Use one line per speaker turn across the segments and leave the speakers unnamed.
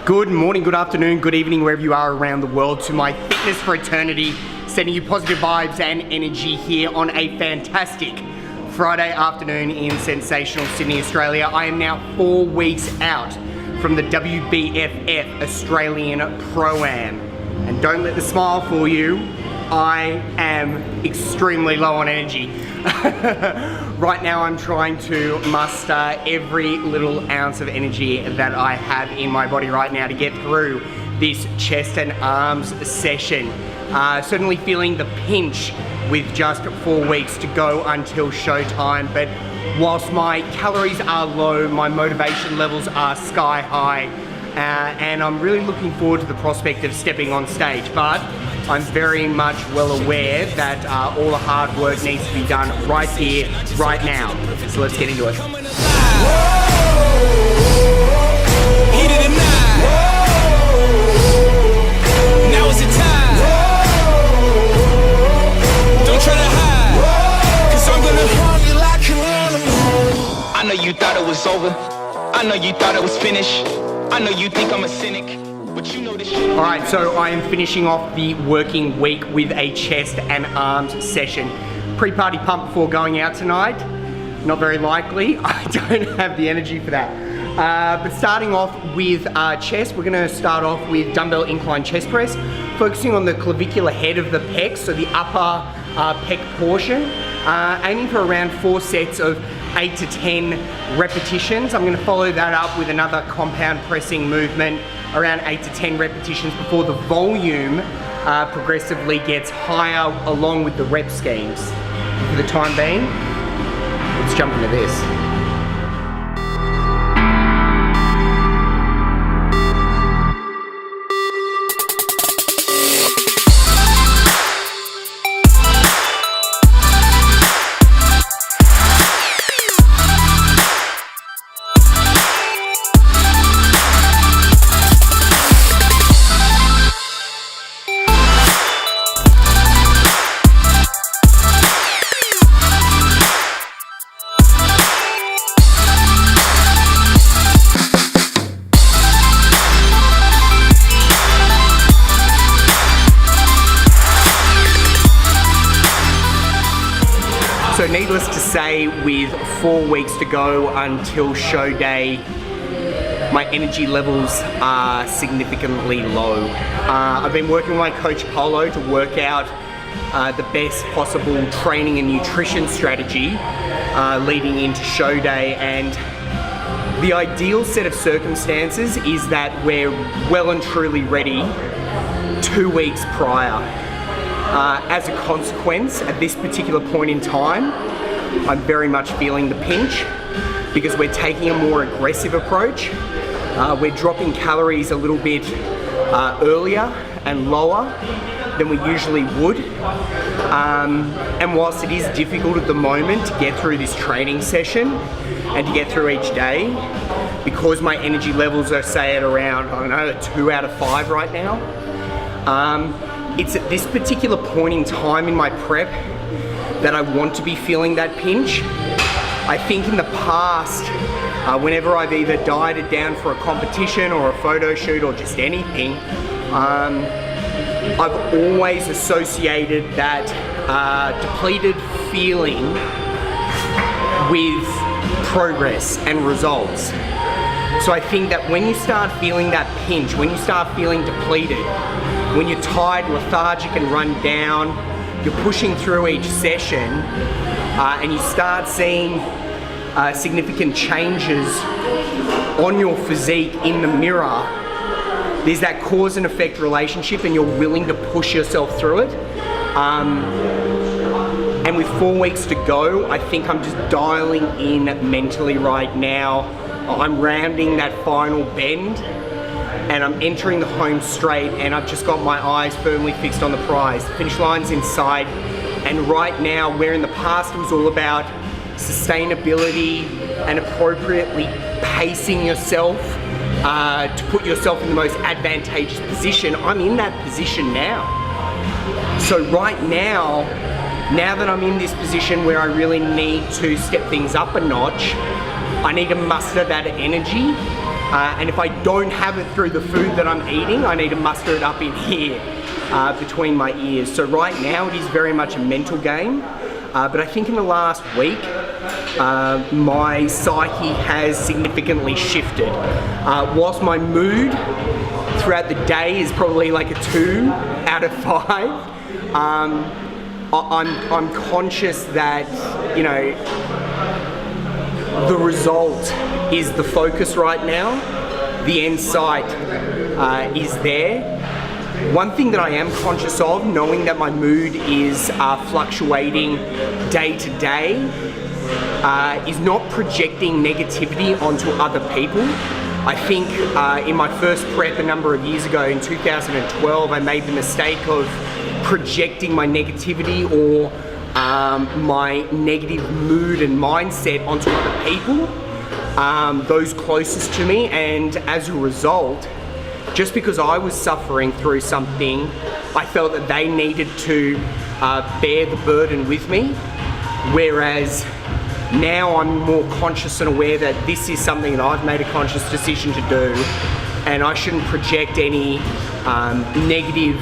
Good morning, good afternoon, good evening, wherever you are around the world, to my Fitness for Eternity, sending you positive vibes and energy here on a fantastic Friday afternoon in sensational Sydney, Australia. I am now 4 weeks out from the WBFF Australian Pro-Am. And don't let the smile fool you, I am extremely low on energy. Right now I'm trying to muster every little ounce of energy that I have in my body right now to get through this chest and arms session. Certainly feeling the pinch with just 4 weeks to go until showtime, but whilst my calories are low, my motivation levels are sky high, and I'm really looking forward to the prospect of stepping on stage, but I'm very much well aware that all the hard work needs to be done right here, right now. So let's get into it. Now is the time. Don't try to hide, 'cause I'm gonna harm you like an animal. I know you thought it was over. I know you thought it was finished. I know you think I'm a cynic. Alright, so I am finishing off the working week with a chest and arms session. Pre-party pump before going out tonight? Not very likely. I don't have the energy for that. But starting off with chest, we're going to start off with dumbbell incline chest press, focusing on the clavicular head of the pecs, so the upper pec portion, aiming for around 4 sets of 8 to 10 repetitions. I'm going to follow that up with another compound pressing movement around 8 to 10 repetitions before the volume progressively gets higher along with the rep schemes. For the time being, let's jump into this. So needless to say, with 4 weeks to go until show day, my energy levels are significantly low. I've been working with my coach Polo to work out the best possible training and nutrition strategy leading into show day, and the ideal set of circumstances is that we're well and truly ready 2 weeks prior. As a consequence, at this particular point in time, I'm very much feeling the pinch because we're taking a more aggressive approach. We're dropping calories a little bit earlier and lower than we usually would. And whilst it is difficult at the moment to get through this training session and to get through each day, because my energy levels are, say, at around, I don't know, a 2 out of 5 right now, it's at this particular point in time in my prep that I want to be feeling that pinch. I think in the past, whenever I've either dieted down for a competition or a photo shoot or just anything, I've always associated that depleted feeling with progress and results. So I think that when you start feeling that pinch, when you start feeling depleted, when you're tired, lethargic and run down, you're pushing through each session and you start seeing significant changes on your physique in the mirror, there's that cause and effect relationship and you're willing to push yourself through it. And with 4 weeks to go, I think I'm just dialing in mentally right now. I'm rounding that final bend and I'm entering the home straight, and I've just got my eyes firmly fixed on the prize. The finish line's in sight, and right now, where in the past it was all about sustainability and appropriately pacing yourself to put yourself in the most advantageous position, I'm in that position now. So right now that I'm in this position where I really need to step things up a notch, I need to muster that energy And if I don't have it through the food that I'm eating, I need to muster it up in here, between my ears. So right now it is very much a mental game, but I think in the last week, my psyche has significantly shifted. Whilst my mood throughout the day is probably like a 2 out of 5, I'm conscious that, you know, the result is the focus right now. The end sight is there. One thing that I am conscious of, knowing that my mood is fluctuating day to day, is not projecting negativity onto other people. I think in my first prep a number of years ago in 2012, I made the mistake of projecting my negativity or my negative mood and mindset onto other people, those closest to me, and as a result, just because I was suffering through something, I felt that they needed to bear the burden with me, whereas now I'm more conscious and aware that this is something that I've made a conscious decision to do, and I shouldn't project any negative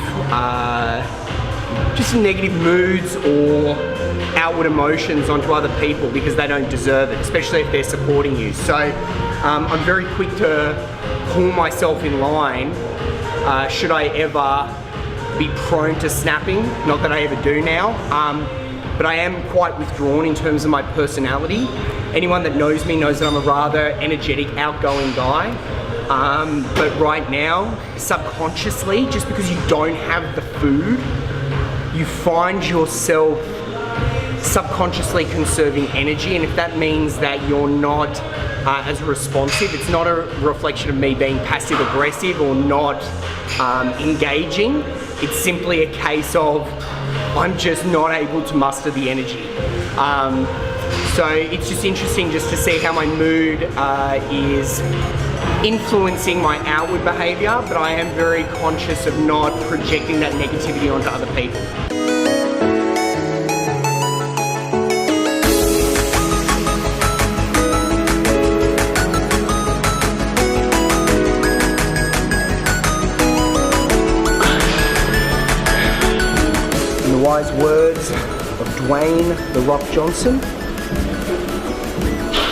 moods or outward emotions onto other people because they don't deserve it, especially if they're supporting you. So I'm very quick to pull myself in line should I ever be prone to snapping. Not that I ever do now, but I am quite withdrawn in terms of my personality. Anyone that knows me knows that I'm a rather energetic, outgoing guy. But right now, subconsciously, just because you don't have the food, you find yourself subconsciously conserving energy, and if that means that you're not as responsive, it's not a reflection of me being passive aggressive or not engaging. It's simply a case of I'm just not able to muster the energy. So it's just interesting just to see how my mood is influencing my outward behaviour, but I am very conscious of not projecting that negativity onto other people. In the wise words of Dwayne "The Rock" Johnson,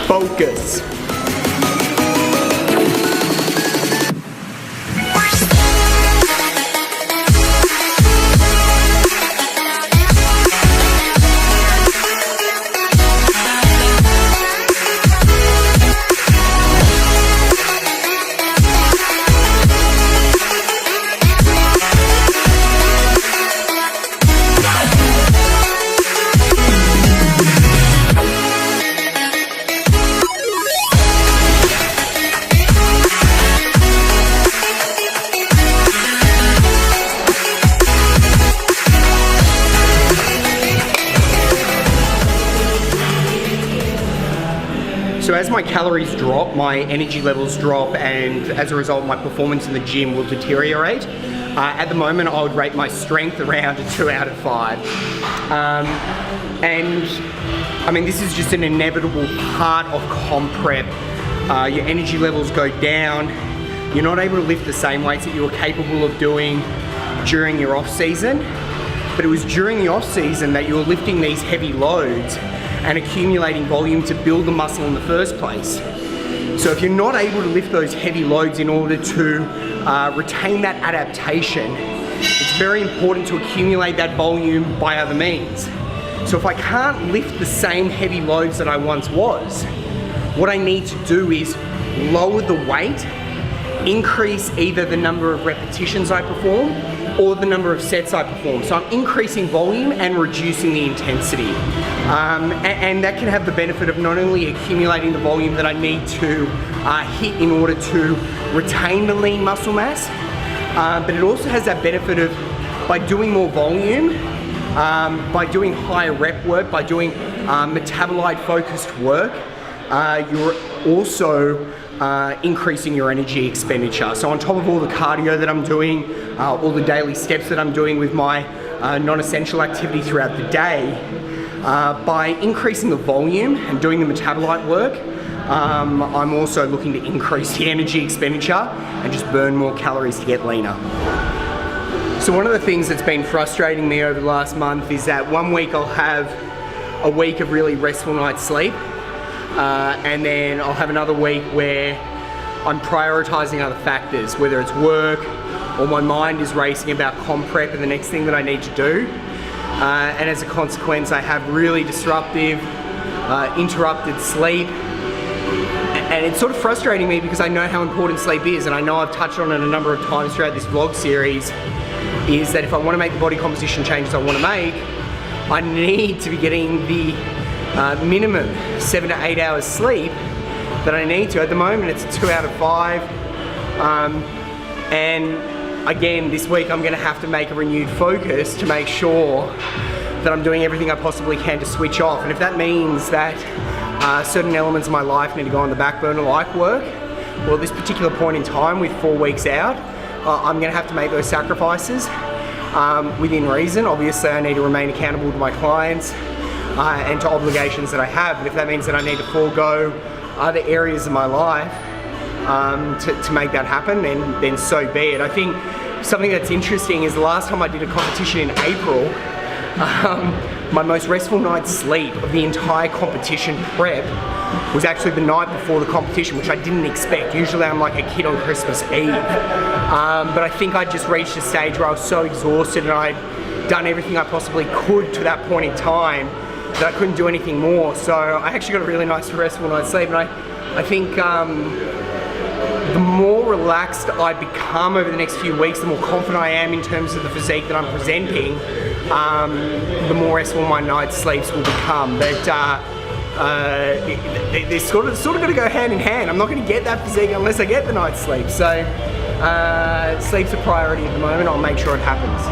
focus. So as my calories drop, my energy levels drop, and as a result my performance in the gym will deteriorate. At the moment I would rate my strength around a 2 out of 5. And I mean, this is just an inevitable part of comp prep. Your energy levels go down, you're not able to lift the same weights that you were capable of doing during your off season, but it was during the off season that you were lifting these heavy loads and accumulating volume to build the muscle in the first place. So if you're not able to lift those heavy loads in order to retain that adaptation, it's very important to accumulate that volume by other means. So if I can't lift the same heavy loads that I once was, what I need to do is lower the weight, increase either the number of repetitions I perform or the number of sets I perform. So I'm increasing volume and reducing the intensity. And that can have the benefit of not only accumulating the volume that I need to hit in order to retain the lean muscle mass, but it also has that benefit of, by doing more volume, by doing higher rep work, by doing metabolite focused work, you're also increasing your energy expenditure. So on top of all the cardio that I'm doing, all the daily steps that I'm doing with my non-essential activity throughout the day, by increasing the volume and doing the metabolite work, I'm also looking to increase the energy expenditure and just burn more calories to get leaner. So one of the things that's been frustrating me over the last month is that one week I'll have a week of really restful night's sleep, and then I'll have another week where I'm prioritizing other factors, whether it's work or my mind is racing about comp prep and the next thing that I need to do. And as a consequence, I have really disruptive, interrupted sleep. And it's sort of frustrating me because I know how important sleep is, and I know I've touched on it a number of times throughout this vlog series, is that if I want to make the body composition changes I want to make, I need to be getting the minimum 7 to 8 hours sleep that I need to. At the moment it's 2 out of 5, and again this week I'm going to have to make a renewed focus to make sure that I'm doing everything I possibly can to switch off. And if that means that certain elements of my life need to go on the back burner like work, well at this particular point in time with 4 weeks out, I'm going to have to make those sacrifices within reason. Obviously I need to remain accountable to my clients and to obligations that I have, but if that means that I need to forego other areas of my life to make that happen, then so be it. I think something that's interesting is the last time I did a competition in April, my most restful night's sleep of the entire competition prep was actually the night before the competition, which I didn't expect. Usually I'm like a kid on Christmas Eve. But I think I just reached a stage where I was so exhausted and I'd done everything I possibly could to that point in time that I couldn't do anything more. So I actually got a really nice restful night's sleep, and I think the more relaxed I become over the next few weeks, the more confident I am in terms of the physique that I'm presenting, the more restful my night's sleeps will become. But they're sort of got to go hand in hand. I'm not going to get that physique unless I get the night's sleep. So sleep's a priority at the moment. I'll make sure it happens.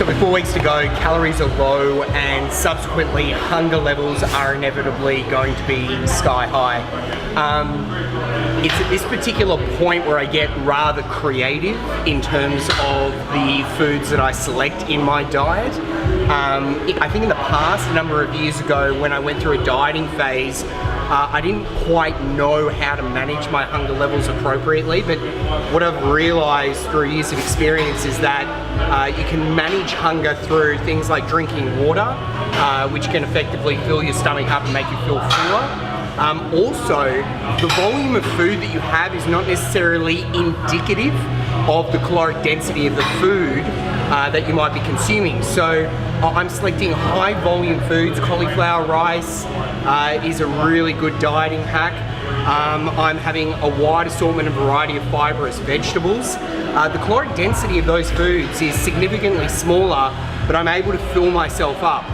So with 4 weeks to go, calories are low and subsequently hunger levels are inevitably going to be sky high. It's at this particular point where I get rather creative in terms of the foods that I select in my diet. I think in the past, a number of years ago, when I went through a dieting phase, I didn't quite know how to manage my hunger levels appropriately, but what I've realized through years of experience is that you can manage hunger through things like drinking water, which can effectively fill your stomach up and make you feel fuller. Also, the volume of food that you have is not necessarily indicative of the caloric density of the food that you might be consuming. So I'm selecting high volume foods. Cauliflower rice is a really good dieting hack. I'm having a wide assortment and variety of fibrous vegetables. the caloric density of those foods is significantly smaller, but I'm able to fill myself up.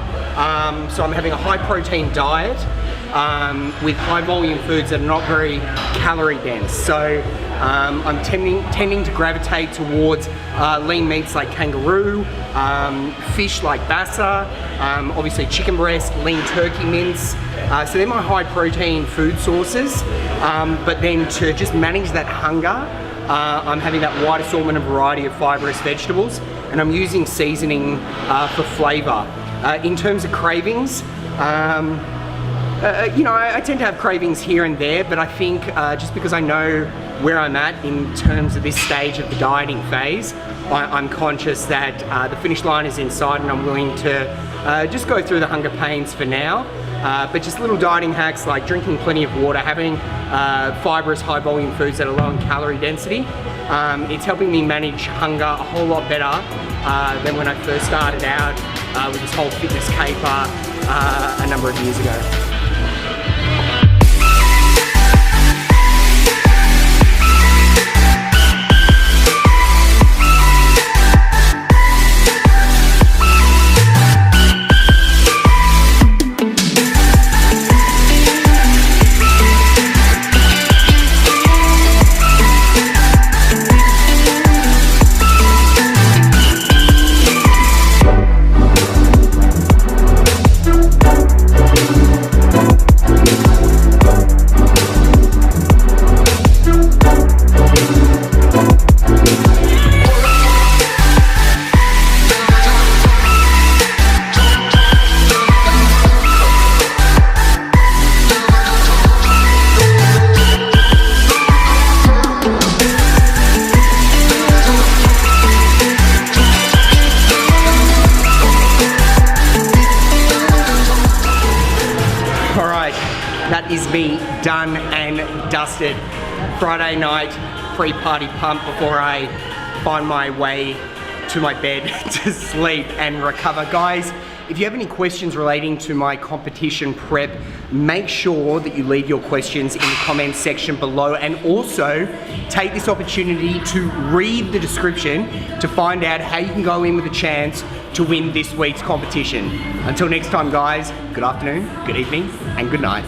So I'm having a high protein diet with high volume foods that are not very calorie dense. So I'm tending to gravitate towards lean meats like kangaroo, fish like bassa, obviously chicken breast, lean turkey mince. So they're my high protein food sources. But then to just manage that hunger, I'm having that wide assortment and variety of fibrous vegetables, and I'm using seasoning for flavor. In terms of cravings, you know, I tend to have cravings here and there, but I think just because I know where I'm at in terms of this stage of the dieting phase, I'm conscious that the finish line is in sight, and I'm willing to just go through the hunger pains for now. But just little dieting hacks like drinking plenty of water, having fibrous high volume foods that are low in calorie density, it's helping me manage hunger a whole lot better than when I first started out with this whole fitness caper a number of years ago. That is me done and dusted. Friday night pre-party pump before I find my way to my bed to sleep and recover. Guys, if you have any questions relating to my competition prep, make sure that you leave your questions in the comments section below, and also take this opportunity to read the description to find out how you can go in with a chance to win this week's competition. Until next time guys, good afternoon, good evening, and good night.